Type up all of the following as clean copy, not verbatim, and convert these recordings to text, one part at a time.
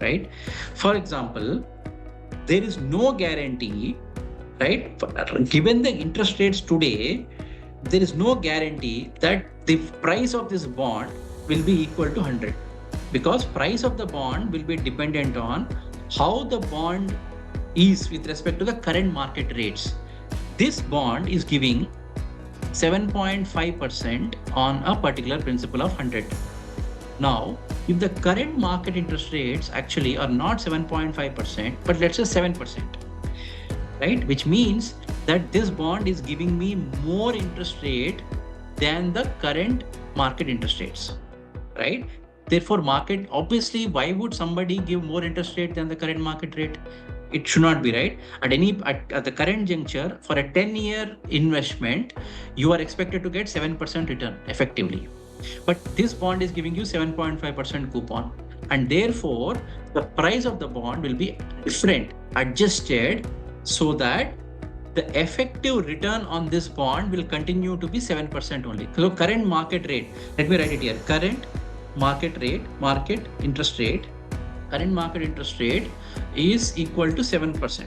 right? For example, there is no guarantee, right? Given the interest rates today, there is no guarantee that the price of this bond will be equal to 100, because price of the bond will be dependent on how the bond is with respect to the current market rates. This bond is giving 7.5% on a particular principal of 100. Now, if the current market interest rates actually are not 7.5%, but let's say 7%, right? Which means that this bond is giving me more interest rate than the current market interest rates, right? Therefore, market, obviously, why would somebody give more interest rate than the current market rate? It should not be, right? At the current juncture, for a 10-year investment, you are expected to get 7% return effectively. But this bond is giving you 7.5% coupon. And therefore, the price of the bond will be different, adjusted, so that the effective return on this bond will continue to be 7% only. So current market rate, let me write it here. Current market rate, current market interest rate is equal to 7%,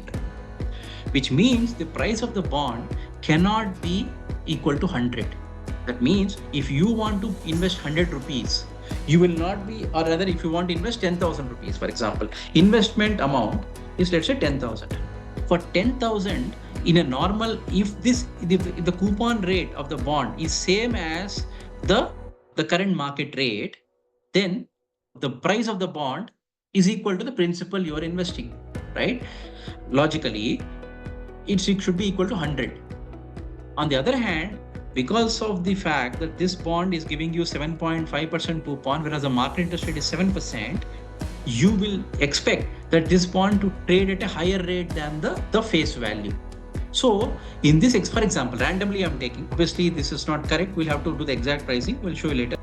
which means the price of the bond cannot be equal to 100. That means if you want to invest 100 rupees, you will not be, or rather if you want to invest 10,000 rupees, for example, investment amount is, let's say, 10,000. For 10,000, in a normal, if the coupon rate of the bond is same as the current market rate, then the price of the bond is equal to the principal you are investing, right? Logically, it should be equal to 100. On the other hand, because of the fact that this bond is giving you 7.5% coupon, whereas the market interest rate is 7%, you will expect that this bond to trade at a higher rate than the face value. So in this, for example, randomly I'm taking, obviously this is not correct. We'll have to do the exact pricing. We'll show you later.